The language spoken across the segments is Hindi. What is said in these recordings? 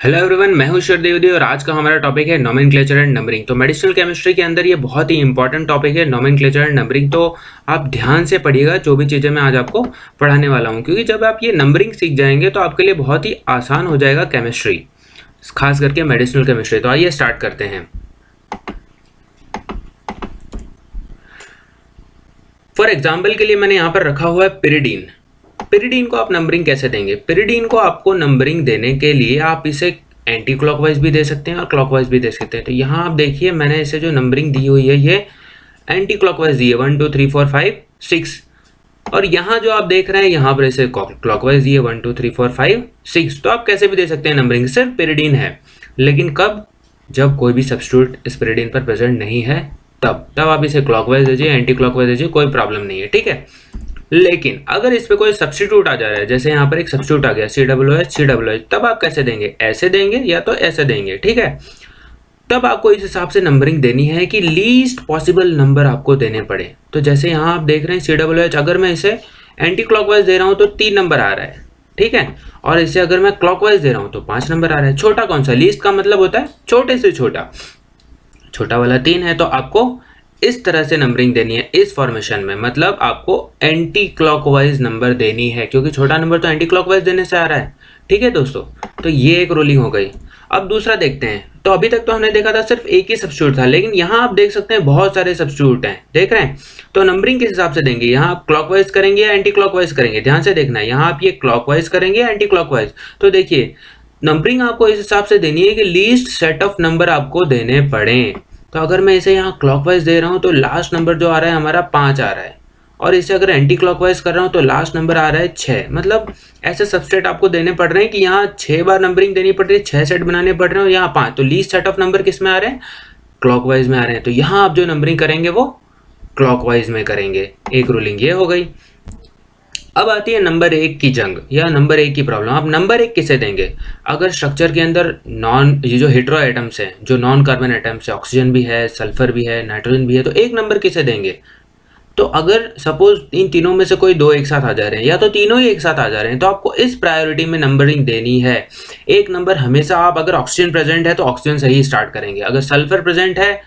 हेलो एवरीवन, मैं हूं ईश्वर द्विवेदी और आज का हमारा टॉपिक है नोमेनक्लेचर एंड नंबरिंग। तो मेडिसिनल केमिस्ट्री के अंदर ये बहुत ही इंपॉर्टेंट टॉपिक है नोमेनक्लेचर एंड नंबरिंग। तो आप ध्यान से पढ़िएगा जो भी चीज़ें मैं आज आपको पढ़ाने वाला हूं, क्योंकि जब आप ये नंबरिंग सीख जाएंगे तो आपके लिए बहुत ही आसान हो जाएगा केमिस्ट्री, खास करके मेडिसिनल केमिस्ट्री। तो आइए स्टार्ट करते हैं। फॉर एग्जाम्पल के लिए मैंने यहाँ पर रखा हुआ है पिरिडीन। पिरिडीन को आप नंबरिंग कैसे देंगे? पिरिडीन को आपको नंबरिंग देने के लिए आप इसे एंटी क्लॉकवाइज भी दे सकते हैं और क्लॉकवाइज भी दे सकते हैं। तो यहाँ आप देखिए मैंने इसे जो नंबरिंग दी हुई है ये एंटी क्लॉकवाइज दी है 1 2 3 4 5 6, और यहाँ जो आप देख रहे हैं यहाँ पर इसे क्लॉकवाइज दी है 1 2 3 4 5 6। तो आप कैसे भी दे सकते हैं नंबरिंग, सिर्फ पिरिडीन है। लेकिन कब? जब कोई भी सब्स्टिट्यूट इस पिरिडीन पर प्रेजेंट नहीं है तब आप इसे क्लॉकवाइज दीजिए, एंटी क्लॉकवाइज दीजिए, कोई प्रॉब्लम नहीं है, ठीक है। लेकिन अगर इस पे कोई सब्स्टिट्यूट आ जा रहा है, जैसे यहाँ पर एक सब्स्टिट्यूट आ गया COOH, तब आप कैसे देंगे? ऐसे देंगे या तो ऐसे देंगे, ठीक है। तब आपको इस हिसाब से नंबरिंग देनी है कि लीस्ट पॉसिबल नंबर आपको देने पड़े। तो जैसे यहाँ आप देख रहे हैं COOH, अगर मैं इसे एंटी क्लॉकवाइज दे रहा हूँ तो 3 नंबर आ रहा है, ठीक है। और इसे अगर मैं क्लॉकवाइज दे रहा हूँ तो 5 नंबर आ रहा है। छोटा कौन सा? लीस्ट का मतलब होता है छोटे से छोटा, छोटा वाला 3 है। तो आपको इस तरह से नंबरिंग देनी है इस फॉर्मेशन में, मतलब आपको एंटी क्लॉकवाइज नंबर देनी है, क्योंकि छोटा नंबर तो एंटी क्लॉकवाइज देने से आ रहा है, ठीक है दोस्तों। तो ये एक रूलिंग हो गई। अब दूसरा देखते हैं। तो अभी तक तो हमने देखा था सिर्फ एक ही सब्स्टिट्यूट था, लेकिन यहाँ आप देख सकते हैं बहुत सारे सब्स्टिट्यूट हैं, देख रहे हैं। तो नंबरिंग किस हिसाब से देंगे? यहाँ आप क्लॉकवाइज करेंगे या एंटी क्लॉकवाइज करेंगे? ध्यान से देखना है, यहाँ आप ये क्लॉकवाइज करेंगे या एंटी क्लॉकवाइज। तो देखिए नंबरिंग आपको इस हिसाब से देनी है कि लीस्ट सेट ऑफ नंबर आपको देने पड़े। तो अगर मैं इसे यहाँ क्लॉकवाइज दे रहा हूँ तो लास्ट नंबर जो आ रहा है हमारा 5 आ रहा है, और इसे अगर एंटी क्लॉकवाइज कर रहा हूँ तो लास्ट नंबर आ रहा है 6। मतलब ऐसे सबसेट आपको देने पड़ रहे हैं कि यहाँ 6 बार नंबरिंग देनी पड़ रही है, 6 सेट बनाने पड़ रहे हैं, और यहाँ 5। तो लीस्ट सेट ऑफ नंबर किस में आ रहे हैं? क्लॉकवाइज में आ रहे हैं। तो यहाँ आप जो नंबरिंग करेंगे वो क्लॉकवाइज में करेंगे। एक रूलिंग ये हो गई। अब आती है नंबर 1 की जंग या नंबर 1 की प्रॉब्लम। आप नंबर 1 किसे देंगे? अगर स्ट्रक्चर के अंदर ये जो हेटेरो एटम्स है, जो नॉन कार्बन एटम्स है, ऑक्सीजन भी है, सल्फर भी है, नाइट्रोजन भी है, तो एक नंबर किसे देंगे? तो अगर सपोज इन तीनों में से कोई 2 एक साथ आ जा रहे हैं या तो तीनों ही एक साथ आ जा रहे हैं, तो आपको इस प्रायोरिटी में नंबरिंग देनी है। एक नंबर हमेशा आप, अगर ऑक्सीजन प्रेजेंट है तो ऑक्सीजन से ही स्टार्ट करेंगे, अगर सल्फर प्रेजेंट है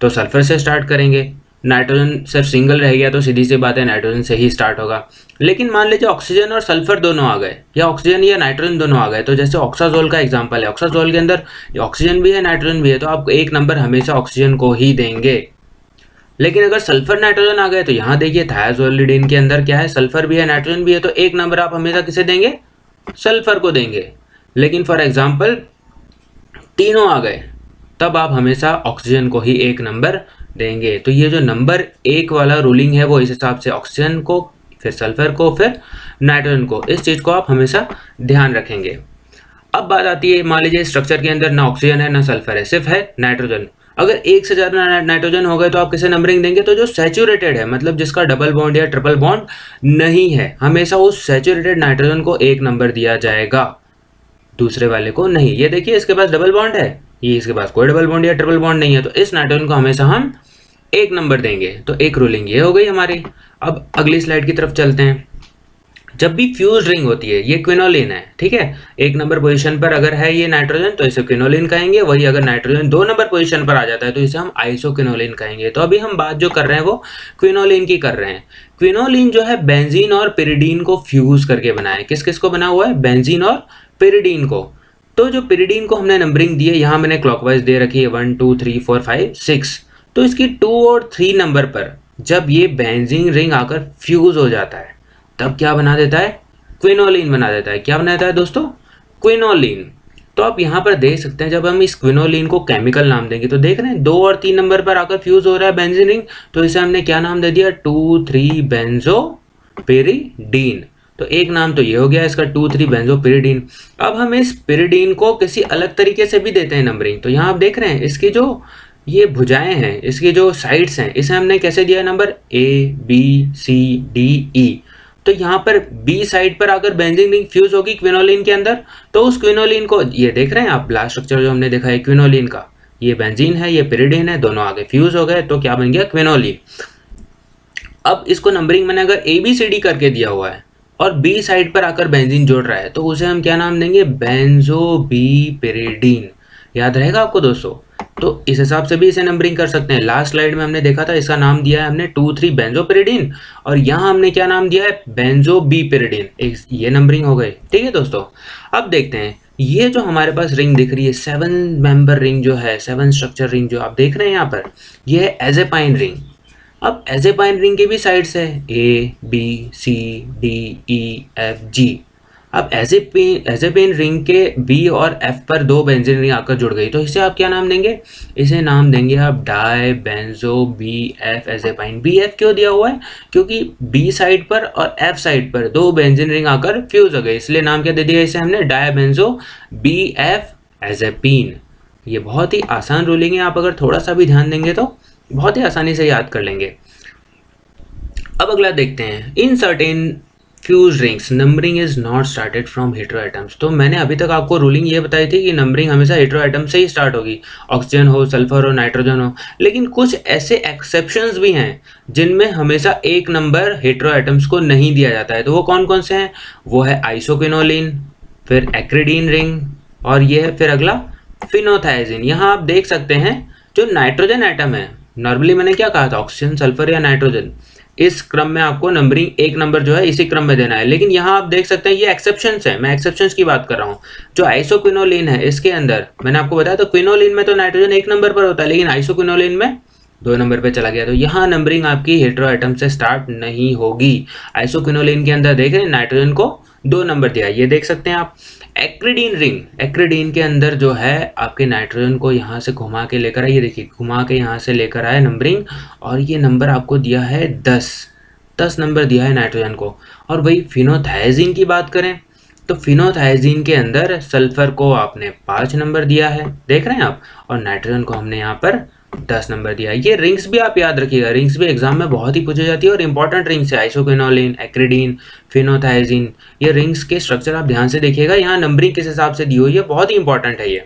तो सल्फर से स्टार्ट करेंगे, नाइट्रोजन सिर्फ सिंगल रह गया तो सीधी सी बात है नाइट्रोजन से ही स्टार्ट होगा। लेकिन मान लीजिए ऑक्सीजन और सल्फर दोनों आ गए, या ऑक्सीजन या नाइट्रोजन दोनों आ गए, तो जैसे ऑक्साजोल का एग्जांपल है, ऑक्साजोल के अंदर ऑक्सीजन भी है नाइट्रोजन भी है, तो आप एक नंबर हमेशा ऑक्सीजन को ही देंगे। लेकिन अगर सल्फर नाइट्रोजन आ गए तो यहाँ देखिए थायाजोलिडीन के अंदर क्या है, सल्फर भी है नाइट्रोजन भी है, तो एक नंबर आप हमेशा किसे देंगे? सल्फर को देंगे। लेकिन फॉर एग्जाम्पल तीनों आ गए तब आप हमेशा ऑक्सीजन को ही एक नंबर देंगे। तो ये जो नंबर 1 वाला रूलिंग है वो इस हिसाब से ऑक्सीजन को, फिर सल्फर को, फिर नाइट्रोजन को, इस चीज को आप हमेशा ध्यान रखेंगे। अब बात आती है, मान लीजिए स्ट्रक्चर के अंदर ना ऑक्सीजन है ना सल्फर है, सिर्फ है नाइट्रोजन। अगर एक से ज्यादा नाइट्रोजन हो गए तो आप किसे नंबरिंग देंगे? तो जो सैचुरेटेड है, मतलब जिसका डबल बॉन्ड या ट्रिपल बॉन्ड नहीं है, हमेशा उस सैचुरेटेड नाइट्रोजन को एक नंबर दिया जाएगा, दूसरे वाले को नहीं। ये देखिए इसके पास डबल बॉन्ड है, ये इसके पास कोई डबल बॉन्ड या ट्रिपल बॉन्ड नहीं है, तो इस नाइट्रोजन को हमेशा हम एक नंबर देंगे। तो एक रूलिंग ये हो गई हमारी। अब अगली स्लाइड की तरफ चलते हैं। जब भी फ्यूज रिंग होती है, ये क्विनोलिन है, ठीक है, 1 नंबर पोजीशन पर अगर है ये नाइट्रोजन तो इसे क्विनोलिन कहेंगे। वही अगर नाइट्रोजन 2 नंबर पोजीशन पर आ जाता है तो इसे हम आइसोक्विनोलिन कहेंगे। तो अभी हम बात जो कर रहे हैं वो क्विनोलिन की कर रहे हैं। क्विनोलिन जो है बेंजीन और पिरिडीन को फ्यूज करके बना है। किस किस को बना हुआ है? बेंजीन और पिरिडीन को। तो जो पिरिडीन को हमने नंबरिंग दी है, यहाँ मैंने क्लॉकवाइज दे रखी है 1 2 3 4 5 6। तो इसकी 2 और 3 नंबर पर जब ये बेंजीन रिंग आकर फ्यूज हो जाता है तब क्या बना देता है? क्विनोलिन बना देता है। क्या बना देता है दोस्तों? क्विनोलिन। तो आप यहाँ पर देख सकते हैं, जब हम इस क्विनोलिन को केमिकल नाम देंगे तो देख रहे हैं 2 और 3 नंबर पर आकर फ्यूज हो रहा है बेंजीन रिंग, तो इसे हमने क्या नाम दे दिया? 2 3 बेंजो पिरिडीन। तो एक नाम तो ये हो गया इसका 2 3 बेंजो पिरिडीन। अब हम इस पिरिडीन को किसी अलग तरीके से भी देते हैं नंबरिंग। तो यहाँ आप देख रहे हैं इसकी जो ये भुजाएं हैं, इसकी जो साइड्स हैं, इसे हमने कैसे दिया नंबर? ABCDE। तो यहाँ पर बी साइड पर अगर बेंजीन रिंग फ्यूज होगी क्विनोलिन के अंदर, तो उस क्विनोलिन को, ये देख रहे हैं आप ब्लास्ट स्ट्रक्चर जो हमने देखा है क्विनोलिन का, ये बेंजीन है ये पिरिडीन है, दोनों आगे फ्यूज हो गए तो क्या बन गया? क्विनोलिन। अब इसको नंबरिंग मैंने अगर ABCD करके दिया हुआ है और बी साइड पर आकर बेंजीन जोड़ रहा है तो उसे हम क्या नाम देंगे, बेंजोबीपिरिडीन। याद रहेगा आपको दोस्तों? तो इस हिसाब से भी इसे नंबरिंग कर सकते हैं। लास्ट स्लाइड में हमने देखा था इसका नाम दिया है हमने 2,3 बेंजोपिरिडीन और यहाँ हमने क्या नाम दिया है, बेंजोबीपिरिडीन। ये नंबरिंग हो गई। ठीक है दोस्तों, अब देखते हैं ये जो हमारे पास रिंग दिख रही है 7 मेंबर रिंग जो है, 7 स्ट्रक्चर रिंग जो आप देख रहे हैं यहाँ पर, ये है एजेपाइन रिंग। अब एजेपाइन रिंग की भी साइड्स है A B C D E F G। अब एजेपाइन रिंग के B और F पर 2 बेंजीन रिंग आकर जुड़ गई तो इसे आप क्या नाम देंगे, इसे नाम देंगे आप डाई बेंजो BF एजेपाइन। BF क्यों दिया हुआ है, क्योंकि B साइड पर और F साइड पर 2 बेंजीन रिंग आकर फ्यूज हो गए, इसलिए नाम क्या दे दिया इसे हमने, डाई बेंजो BF एजेपीन। ये बहुत ही आसान रूलिंग है, आप अगर थोड़ा सा भी ध्यान देंगे तो बहुत ही आसानी से याद कर लेंगे। अब अगला देखते हैं, in certain fuse rings numbering is not started from hetero atoms. तो मैंने अभी तक आपको रूलिंग ये बताई थी कि नंबरिंग हमेशा हेटेरो एटम से ही स्टार्ट होगी, ऑक्सीजन हो, सल्फर हो, नाइट्रोजन हो। लेकिन कुछ ऐसे एक्सेप्शंस भी हैं जिनमें हमेशा एक नंबर हेटेरो एटम्स को नहीं दिया जाता है। तो वो कौन कौन से हैं, वो है आइसोक्विनोलिन, फिर एक्रिडीन रिंग और ये है फिर अगला फिनोथाइजिन। यहाँ आप देख सकते हैं जो नाइट्रोजन एटम है, नॉर्मली मैंने क्या कहा था, ऑक्सीजन, सल्फर या नाइट्रोजन, इस क्रम में आपको नंबरिंग एक नंबर जो है इसी क्रम में देना है। लेकिन यहाँ आप देख सकते हैं ये एक्सेप्शंस है, मैं एक्सेप्शंस की बात कर रहा हूँ। जो आइसोक्विनोलिन है इसके अंदर मैंने आपको बताया तो क्विनोलिन में तो नाइट्रोजन एक नंबर पर होता है, लेकिन आइसोक्विनोलिन में 2 नंबर पे चला गया। तो यहाँ नंबरिंग आपकी हेटेरो एटम से स्टार्ट नहीं होगी। आइसोक्विनोलिन के अंदर देख रहे हैं नाइट्रोजन को 2 नंबर दिया, ये देख सकते हैं आप। एक्रिडीन रिंग, एक्रिडीन के अंदर जो है आपके नाइट्रोजन को यहाँ से घुमा के लेकर आए, ये देखिए घुमा के यहाँ से लेकर आए नंबरिंग, और ये नंबर आपको दिया है 10 नंबर दिया है नाइट्रोजन को। और वही फिनोथाइजिन की बात करें तो फिनोथाइजिन के अंदर सल्फर को आपने 5 नंबर दिया है, देख रहे हैं आप, और नाइट्रोजन को हमने यहाँ पर 10 नंबर दिया। ये रिंग्स भी आप याद रखिएगा, रिंग्स भी एग्जाम में बहुत ही पूछी जाती है और इंपॉर्टेंट रिंग्स है, आइसोक्विनोलिन, एक्रिडीन, फिनोथाइजिन। ये रिंग्स के स्ट्रक्चर आप ध्यान से देखिएगा, यहाँ नंबरिंग किस हिसाब से दी हुई है, बहुत ही इंपॉर्टेंट है ये।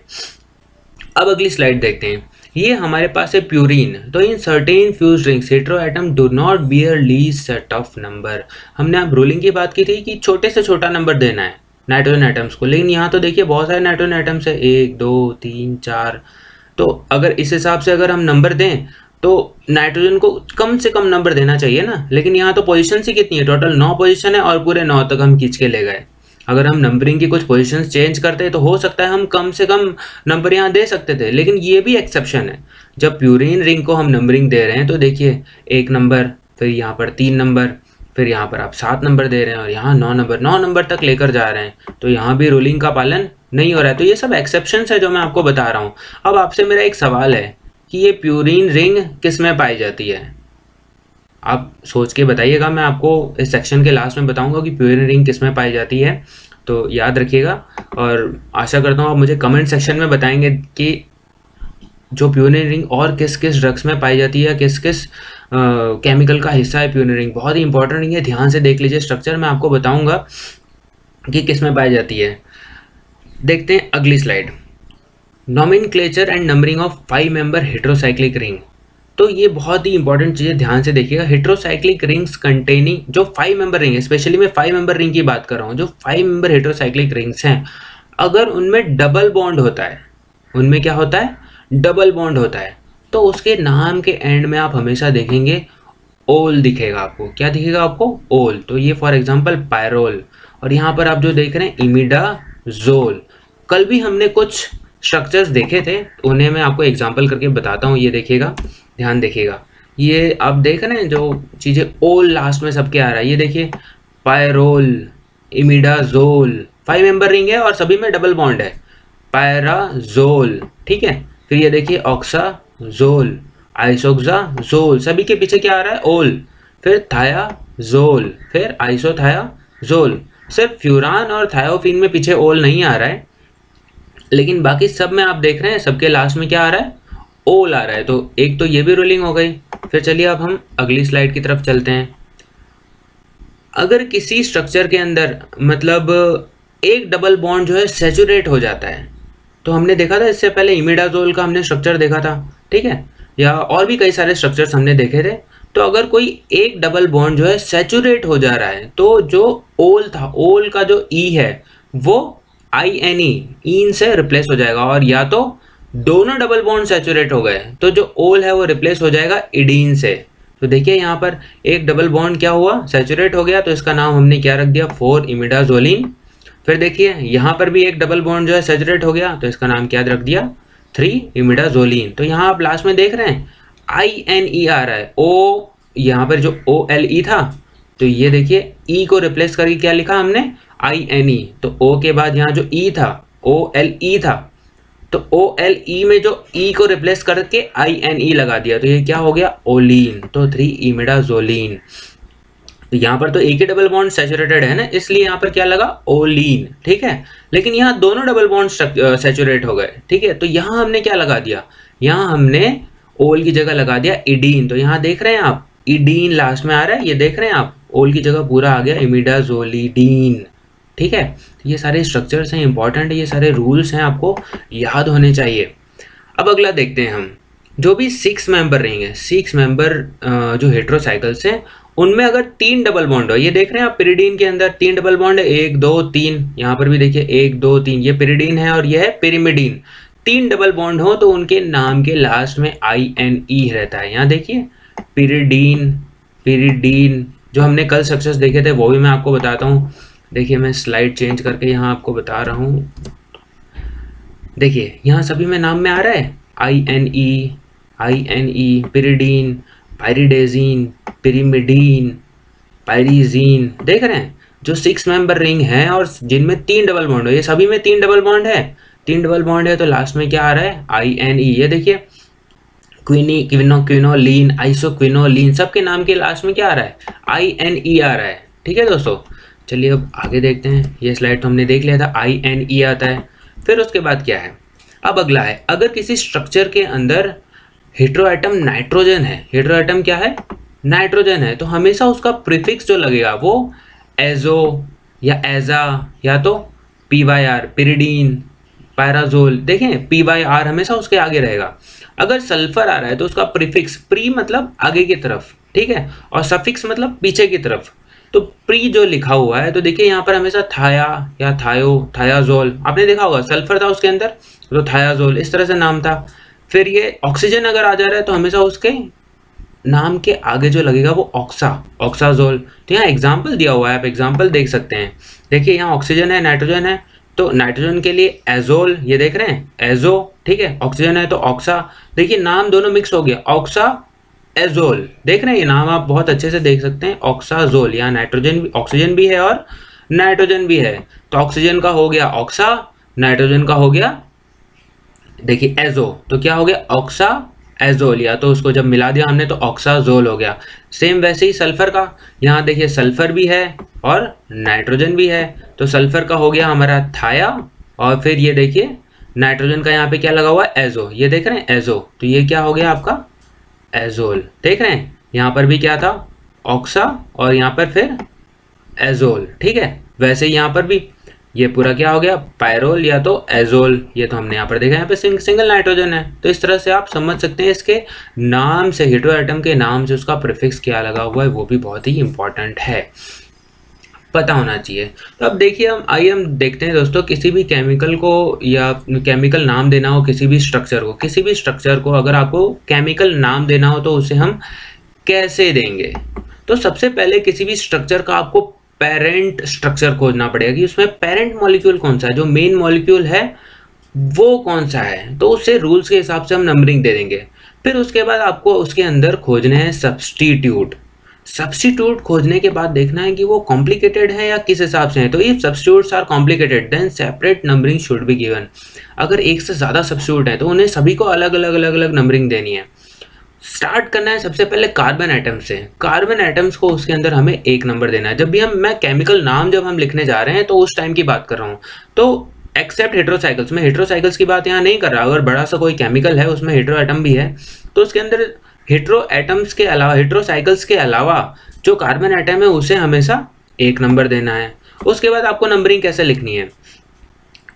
अब अगली स्लाइड देखते हैं, ये हमारे पास है प्यूरिन। तो in certain fuse rings hetero atom do not bear least set of number. हमने अब रूलिंग की बात की थी कि छोटे से छोटा नंबर देना है नाइट्रोजन एटम्स को, लेकिन यहाँ तो देखिए बहुत सारे नाइट्रोजन एटम्स है, 1 2 3 4। तो अगर इस हिसाब से अगर हम नंबर दें तो नाइट्रोजन को कम से कम नंबर देना चाहिए ना, लेकिन यहाँ तो पोजीशन ही कितनी है, टोटल 9 पोजीशन है और पूरे 9 तक हम खींच के ले गए। अगर हम नंबरिंग की कुछ पोजीशंस चेंज करते तो हो सकता है हम कम से कम नंबर यहाँ दे सकते थे, लेकिन ये भी एक्सेप्शन है। जब प्यूरिन रिंग को हम नंबरिंग दे रहे हैं तो देखिए 1 नंबर, फिर यहाँ पर 3 नंबर, फिर यहाँ पर आप 7 नंबर दे रहे हैं और यहाँ 9 नंबर तक लेकर जा रहे हैं, तो यहाँ भी रूलिंग का पालन नहीं हो रहा है। तो ये सब एक्सेप्शंस है जो मैं आपको बता रहा हूँ। अब आपसे मेरा एक सवाल है कि ये प्यूरिन रिंग किस में पाई जाती है, आप सोच के बताइएगा। मैं आपको इस सेक्शन के लास्ट में बताऊंगा कि प्यूरिन रिंग किस में पाई जाती है, तो याद रखिएगा। और आशा करता हूँ आप मुझे कमेंट सेक्शन में बताएंगे कि जो प्यूरिन रिंग और किस किस ड्रग्स में पाई जाती है, किस किस केमिकल का हिस्सा है प्यूरिन रिंग। बहुत ही इंपॉर्टेंट रिंग है, ध्यान से देख लीजिए स्ट्रक्चर, मैं आपको बताऊँगा कि किस में पाई जाती है। देखते हैं अगली slide, nomenclature and numbering of 5 member heterocyclic ring. तो ये बहुत ही इंपॉर्टेंट चीज़ है, ध्यान से देखिएगा। हेटेरोसाइक्लिक रिंग्स कंटेनिंग जो 5 मेंबर रिंग है, स्पेशली मैं 5 मेंबर रिंग की बात कर रहा हूँ, जो 5 मेंबर हेटेरोसाइक्लिक रिंग्स हैं, अगर उनमें डबल बॉन्ड होता है, उनमें क्या होता है, डबल बॉन्ड होता है, तो उसके नाम के एंड में आप हमेशा देखेंगे ओल दिखेगा आपको। क्या दिखेगा आपको, ओल। तो ये फॉर एग्जाम्पल पायरोल, और यहाँ पर आप जो देख रहे हैं इमिडाजोल। कल भी हमने कुछ स्ट्रक्चर्स देखे थे, उन्हें मैं आपको एग्जांपल करके बताता हूँ। ये देखिएगा, ध्यान देखिएगा, ये आप देख रहे हैं जो चीज़ें ओल लास्ट में सबके आ रहा है, ये देखिए पायरोल, इमिडाजोल, 5 मेंबर रिंग है और सभी में डबल बॉन्ड है, पैराजोल, ठीक है। फिर ये देखिए ऑक्साजोल, आइसोक्साजोल, सभी के पीछे क्या आ रहा है, ओल। फिर थायाजोल, फिर आइसोथायाजोल। सिर्फ फ्यूरान और थायोफिन में पीछे ओल नहीं आ रहा है, लेकिन बाकी सब में आप देख रहे हैं सबके लास्ट में क्या आ रहा है, ओल आ रहा है। तो एक तो ये भी रूलिंग हो गई। फिर चलिए अब हम अगली स्लाइड की तरफ चलते हैं। अगर किसी स्ट्रक्चर के अंदर मतलब एक डबल बॉन्ड जो है सैचुरेट हो जाता है, तो हमने देखा था इससे पहले इमिडाजोल का हमने स्ट्रक्चर देखा था, ठीक है, या और भी कई सारे स्ट्रक्चर्स हमने देखे थे। तो अगर कोई एक डबल बॉन्ड जो है सैचुरेट हो जा रहा है तो जो ओल था, ओल का जो ई है वो INE इन से रिप्लेस हो जाएगा, और या तो दोनों डबल बॉन्ड सैचुरेट हो गए तो जो ओल है वो रिप्लेस हो जाएगा इडीन से। तो देखिए यहाँ पर एक डबल बॉन्ड क्या हुआ, सैचुरेट हो गया, तो इसका नाम हमने क्या रख दिया, 4-इमिडाजोलिन। फिर देखिए यहाँ पर भी एक डबल बॉन्ड जो है सैचुरेट हो गया, तो इसका नाम क्या रख दिया, 3-इमिडाजोलिन। तो यहाँ आप लास्ट में देख रहे हैं INE आ रहा है, ओ यहाँ पर जो OLE था, तो ये देखिए ई को रिप्लेस करके क्या लिखा हमने, INE। तो ओ के बाद यहाँ जो ई था OLE था, तो OLE में जो ई को रिप्लेस करके INE लगा दिया, तो ये क्या हो गया, ओलीन, तो 3-इमिडाजोलिन। तो यहाँ पर तो एक ही डबल बॉन्ड सैचुरेटेड है ना, इसलिए यहाँ पर क्या लगा, ओलीन, ठीक है। लेकिन यहाँ दोनों डबल बॉन्ड सैचुरेट हो गए, ठीक है। तो यहाँ हमने क्या लगा दिया, यहाँ हमने ओल की जगह लगा दिया इडीन। तो यहाँ देख रहे हैं आप, इडीन लास्ट में आ रहा है, ये देख रहे हैं आप, ओल की जगह पूरा आ गया इमिडाजोलिडीन, ठीक है। ये सारे स्ट्रक्चर्स हैं, इंपॉर्टेंट है, ये सारे रूल्स हैं, आपको याद होने चाहिए। अब अगला देखते हैं हम, जो भी 6 मेंबर रहेंगे, 6 मेंबर जो हेट्रोसाइकल्स हैं उनमें अगर 3 डबल बॉन्ड हो, ये देख रहे हैं आप पिरिडीन के अंदर 3 डबल बॉन्ड है, 1 2 3, यहाँ पर भी देखिए 1 2 3, ये पिरिडीन है और ये है पिरिमिडीन। 3 डबल बॉन्ड हो तो उनके नाम के लास्ट में INE रहता है। यहाँ देखिए पिरिडीन, पिरिडीन, जो हमने कल स्ट्रक्चर्स देखे थे वो भी मैं आपको बताता हूँ। देखिए मैं स्लाइड चेंज करके यहाँ आपको बता रहा हूँ, देखिए यहाँ सभी में नाम में आ रहा है INE, पिरिडीन, पायरिडेजीन, पिरिमिडीन, पायरीजीन, देख रहे हैं जो 6 मेंबर रिंग है और जिनमें 3 डबल बॉन्ड है, ये सभी में 3 डबल बॉन्ड है, 3 डबल बॉन्ड है, तो लास्ट में क्या आ रहा है, INE। ये देखिए क्विनोलीन, आइसोक्विनोलीन, सबके नाम के लास्ट में क्या आ रहा है, INE आ रहा है, ठीक है दोस्तों। चलिए अब आगे देखते हैं, ये स्लाइड तो हमने देख लिया था, INE आता है। फिर उसके बाद क्या है, अब अगला है, अगर किसी स्ट्रक्चर के अंदर हेट्रोएटम नाइट्रोजन है, हेट्रोएटम क्या है, नाइट्रोजन है, तो हमेशा उसका प्रीफिक्स जो लगेगा वो एजो या एजा या तो PYR, पिरिडीन, पैराजोल, देखें PYR हमेशा उसके आगे रहेगा। अगर सल्फर आ रहा है तो उसका प्रीफिक्स, प्री मतलब आगे की तरफ, ठीक है, और सफिक्स मतलब पीछे की तरफ। तो प्री जो लिखा हुआ है, तो देखिए यहाँ पर हमेशा थाया या थायो, थायाजोल, आपने देखा होगा सल्फर था उसके अंदर तो थायाजोल, इस तरह से नाम था। फिर ये ऑक्सीजन अगर आ जा रहा है तो हमेशा उसके नाम के आगे जो लगेगा वो ऑक्सा, ऑक्साजोल। तो यहाँ एग्जाम्पल दिया हुआ है, आप एग्जाम्पल देख सकते हैं। देखिए यहाँ ऑक्सीजन है, नाइट्रोजन है, तो नाइट्रोजन के लिए एजोल, ये देख रहे हैं एजो, ठीक है, ऑक्सीजन है तो ऑक्सा। देखिए नाम दोनों मिक्स हो गया, ऑक्सा एजोल, देख रहे हैं ये नाम आप बहुत अच्छे से देख सकते हैं, ऑक्साजोल। यहाँ नाइट्रोजन भी, ऑक्सीजन भी है और नाइट्रोजन भी है, तो ऑक्सीजन का हो गया ऑक्सा, नाइट्रोजन का हो गया देखिए एजो, तो क्या हो गया ऑक्सा एजोल, या तो उसको जब मिला दिया हमने तो ऑक्साजोल हो गया। सेम वैसे ही सल्फर का, यहाँ देखिए सल्फर भी है और नाइट्रोजन भी है, तो सल्फर का हो गया हमारा थाया, और फिर ये देखिए नाइट्रोजन का यहाँ पे क्या लगा हुआ है एजो, ये देख रहे हैं एजो, तो ये क्या हो गया आपका एजोल, देख रहे हैं यहाँ पर भी क्या था ऑक्सा और यहाँ पर फिर एजोल, ठीक है। वैसे ही यहाँ पर भी ये पूरा क्या हो गया पायरोल या तो एजोल, ये तो हमने यहाँ पर देखा, यहाँ पे सिंगल नाइट्रोजन है। तो इस तरह से आप समझ सकते हैं इसके नाम से, हेट्रोएटम के नाम से उसका प्रीफिक्स क्या लगा हुआ है, वो भी बहुत ही इंपॉर्टेंट है, पता होना चाहिए। तो अब देखिए हम देखते हैं दोस्तों, किसी भी केमिकल को या केमिकल नाम देना हो, किसी भी स्ट्रक्चर को, किसी भी स्ट्रक्चर को अगर आपको केमिकल नाम देना हो तो उसे हम कैसे देंगे। तो सबसे पहले किसी भी स्ट्रक्चर का आपको पेरेंट स्ट्रक्चर खोजना पड़ेगा कि उसमें पेरेंट मॉलिक्यूल कौन सा है, जो मेन मॉलिक्यूल है वो कौन सा है, तो उससे रूल्स के हिसाब से हम नंबरिंग दे देंगे। फिर उसके बाद आपको उसके अंदर खोजने हैं सब्स्टिट्यूट। सब्स्टिट्यूट खोजने के बाद देखना है कि वो कॉम्प्लिकेटेड है या किस हिसाब से है। तो if substitutes are complicated then separate numbering should be given. अगर एक से ज़्यादा सब्स्टिट्यूट है तो उन्हें सभी को अलग अलग नंबरिंग देनी है। स्टार्ट करना है सबसे पहले कार्बन एटम से। कार्बन एटम्स को उसके अंदर हमें 1 नंबर देना है। जब भी मैं केमिकल नाम जब हम लिखने जा रहे हैं तो उस टाइम की बात कर रहा हूँ। तो एक्सेप्ट हेट्रोसाइकल्स, मैं हेट्रोसाइकल्स की बात यहाँ नहीं कर रहा। अगर बड़ा सा कोई केमिकल है उसमें हेट्रो एटम भी है तो उसके अंदर हेट्रो एटम्स के अलावा, हेट्रोसाइकल्स के अलावा जो कार्बन एटम है उसे हमेशा 1 नंबर देना है। उसके बाद आपको नंबरिंग कैसे लिखनी है,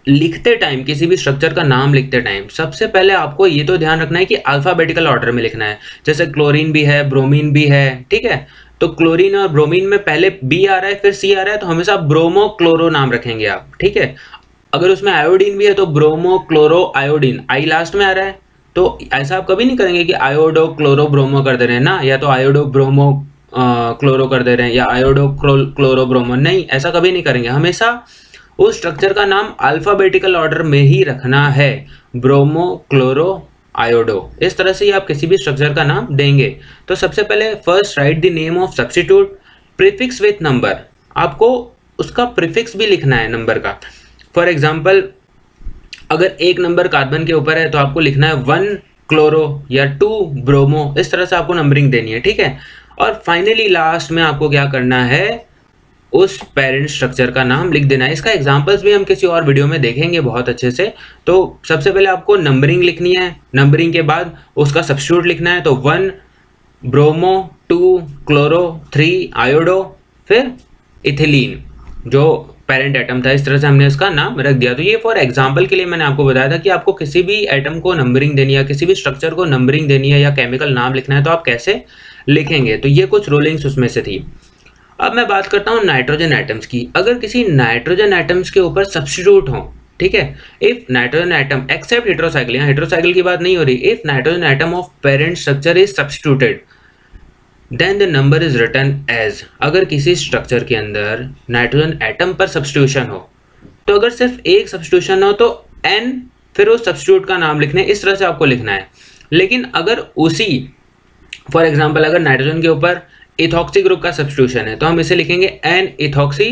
लिखते टाइम, किसी भी स्ट्रक्चर का नाम लिखते टाइम सबसे पहले आपको ये तो ध्यान रखना है कि अल्फाबेटिकल ऑर्डर में लिखना है। जैसे क्लोरीन भी है, ब्रोमीन भी है, ठीक है, तो क्लोरीन और ब्रोमीन में पहले बी आ रहा है फिर सी आ रहा है, तो हमेशा ब्रोमो क्लोरो नाम रखेंगे आप, ठीक है। अगर उसमें आयोडीन भी है तो ब्रोमो क्लोरो आयोडीन, आई लास्ट में आ रहा है, तो ऐसा आप कभी नहीं करेंगे कि आयोडो क्लोरो ब्रोमो कर दे रहे हैं ना, या तो आयोडो ब्रोमो क्लोरो कर दे रहे हैं, या आयोडो क्लोरो ब्रोमो, नहीं, ऐसा कभी नहीं करेंगे। हमेशा उस स्ट्रक्चर का नाम अल्फाबेटिकल ऑर्डर में ही रखना है, ब्रोमो क्लोरो आयोडो, इस तरह से ही आप किसी भी स्ट्रक्चर का नाम देंगे। तो सबसे पहले first right the name of substitute, prefix with number, आपको उसका प्रीफिक्स भी लिखना है नंबर का। फॉर एग्जाम्पल अगर एक नंबर कार्बन के ऊपर है तो आपको लिखना है 1 क्लोरो या 2 ब्रोमो, इस तरह से आपको नंबरिंग देनी है, ठीक है। और फाइनली लास्ट में आपको क्या करना है, उस पेरेंट स्ट्रक्चर का नाम लिख देना है। इसका एग्जांपल्स भी हम किसी और वीडियो में देखेंगे बहुत अच्छे से। तो सबसे पहले आपको नंबरिंग लिखनी है, नंबरिंग के बाद उसका सब्स्टिट्यूट लिखना है, तो 1 ब्रोमो, 2 क्लोरो, 3 आयोडो, फिर इथिलीन जो पेरेंट एटम था, इस तरह से हमने इसका नाम रख दिया। तो ये फॉर एग्जांपल के लिए मैंने आपको बताया था कि आपको किसी भी एटम को नंबरिंग देनी है, किसी भी स्ट्रक्चर को नंबरिंग देनी है या केमिकल नाम लिखना है तो आप कैसे लिखेंगे। तो ये कुछ रूलिंग्स उसमें से थी। अब मैं बात करता हूँ नाइट्रोजन एटम्स की। अगर किसी नाइट्रोजन एटम्स के ऊपर सब्स्टिट्यूट हो, ठीक है, if nitrogen atom except heterocycle, यहाँ हेटेरोसाइकिल की बात नहीं हो रही, if nitrogen atom of parent structure is substituted then the number is written as, अगर किसी स्ट्रक्चर के अंदर नाइट्रोजन एटम पर सब्स्टिट्यूशन हो, तो अगर सिर्फ एक सब्स्टिट्यूशन हो तो n फिर उस सब्स्टिट्यूट का नाम लिखना है, इस तरह से आपको लिखना है। लेकिन अगर उसी फॉर एग्जाम्पल अगर नाइट्रोजन के ऊपर इथॉक्सी ग्रुप का सब्स्टिट्यूशन है तो हम इसे लिखेंगे एन इथॉक्सी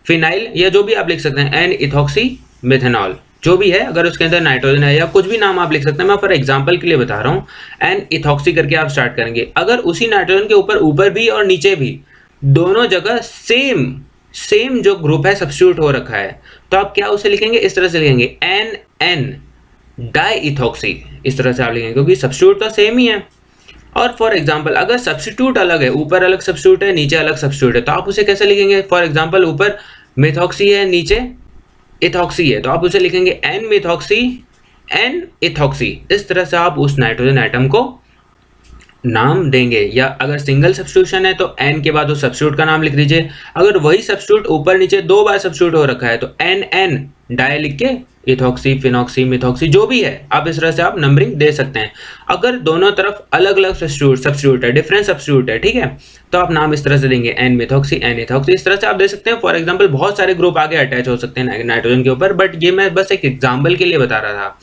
फिनाइल, या जो भी आप लिख सकते हैं, एन इथॉक्सी मिथेनॉल, जो भी है, अगर उसके अंदर नाइट्रोजन है या कुछ भी नाम आप लिख सकते हैं। मैं फॉर एग्जांपल के लिए बता रहा हूँ, एन इथॉक्सी करके आप स्टार्ट करेंगे। अगर उसी नाइट्रोजन के ऊपर भी और नीचे भी दोनों जगह सेम जो ग्रुप है सब्स्टिट्यूट हो रखा है, तो आप क्या उसे लिखेंगे, इस तरह से लिखेंगे एन एन डाई इथॉक्सी, इस तरह से आप लिखेंगे क्योंकि सब्स्टिट्यूट तो सेम ही है। और फॉर एग्जांपल अगर सब्स्टिट्यूट अलग है, ऊपर अलग सब्स्टिट्यूट है, नीचे अलग सब्स्टिट्यूट है, तो आप उसे कैसे लिखेंगे। फॉर एग्जांपल ऊपर मिथॉक्सी है, नीचे इथॉक्सी है, तो आप उसे लिखेंगे एन मिथॉक्सी एन इथॉक्सी, इस तरह से आप उस नाइट्रोजन एटम को नाम देंगे। या अगर सिंगल सब्स्टिट्यूशन है तो एन के बाद उस सब्स्टिट्यूट का नाम लिख दीजिए। अगर वही सब्स्टिट्यूट ऊपर नीचे 2 बार सब्स्टिट्यूट हो रखा है तो एन एन डाई लिख के इथॉक्सी फिनॉक्सी मिथॉक्सी जो भी है आप इस तरह से आप नंबरिंग दे सकते हैं। अगर दोनों तरफ अलग अलग सब्स्टिट्यूट है, डिफरेंट सब्स्टिट्यूट है, ठीक है, तो आप नाम इस तरह से देंगे एन मिथॉक्सी एन इथॉक्सी, इस तरह से आप दे सकते हैं। फॉर एग्जांपल बहुत सारे ग्रुप आगे अटैच हो सकते हैं नाइट्रोजन के ऊपर, बट ये मैं बस एक एग्जाम्पल के लिए बता रहा था।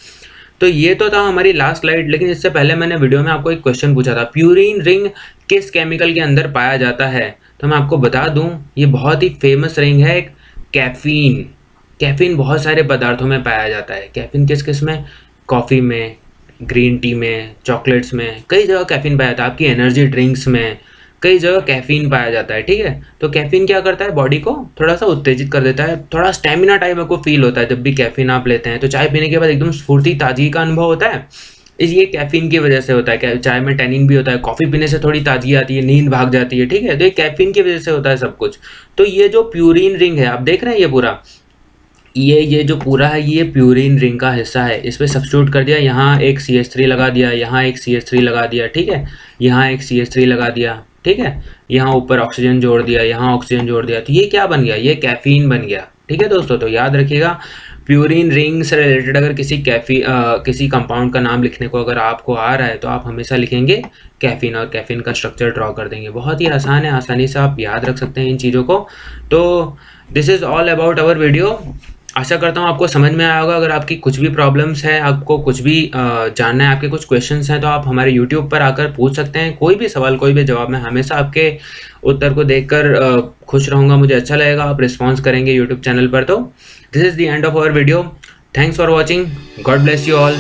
तो ये तो था हमारी लास्ट स्लाइड, लेकिन इससे पहले मैंने वीडियो में आपको एक क्वेश्चन पूछा था, प्यूरिन रिंग किस केमिकल के अंदर पाया जाता है। तो मैं आपको बता दूं ये बहुत ही फेमस रिंग है, एक कैफीन। कैफीन बहुत सारे पदार्थों में पाया जाता है। कैफीन किस किस में, कॉफ़ी में, ग्रीन टी में, चॉकलेट्स में, कई जगह कैफीन पाया जाता है। आपकी एनर्जी ड्रिंक्स में कई जगह कैफीन पाया जाता है, ठीक है। तो कैफीन क्या करता है, बॉडी को थोड़ा सा उत्तेजित कर देता है, थोड़ा स्टेमिना टाइप आपको फील होता है जब भी कैफीन आप लेते हैं। तो चाय पीने के बाद एकदम स्फूर्ति ताजगी का अनुभव होता है, ये कैफीन की वजह से होता है। चाय में टैनिन भी होता है, कॉफ़ी पीने से थोड़ी ताजगी आती है, नींद भाग जाती है, ठीक है। तो ये कैफीन की वजह से होता है सब कुछ। तो ये जो प्यूरिन रिंग है आप देख रहे हैं, ये पूरा ये जो पूरा है ये प्यूरिन रिंग का हिस्सा है। इस पर सब्स्टिट्यूट कर दिया, यहाँ एक CH3 लगा दिया, यहाँ एक CH3 लगा दिया, ठीक है, यहाँ एक CH3 लगा दिया, ठीक है, यहाँ ऊपर ऑक्सीजन जोड़ दिया, यहाँ ऑक्सीजन जोड़ दिया, तो ये क्या बन गया, ये कैफीन बन गया, ठीक है दोस्तों। तो याद रखिएगा प्यूरिन रिंग से रिलेटेड अगर किसी कंपाउंड का नाम लिखने को अगर आपको आ रहा है तो आप हमेशा लिखेंगे कैफीन और कैफीन का स्ट्रक्चर ड्रॉ कर देंगे। बहुत ही आसान है, आसानी से आप याद रख सकते हैं इन चीज़ों को। तो this is all about our video. आशा करता हूँ आपको समझ में आया होगा। अगर आपकी कुछ भी प्रॉब्लम्स है, आपको कुछ भी जानना है, आपके कुछ क्वेश्चंस हैं, तो आप हमारे YouTube पर आकर पूछ सकते हैं। कोई भी सवाल, कोई भी जवाब, मैं हमेशा आपके उत्तर को देखकर खुश रहूँगा, मुझे अच्छा लगेगा आप रिस्पॉन्स करेंगे YouTube चैनल पर। तो this is the end of our video. Thanks for watching, god bless you all.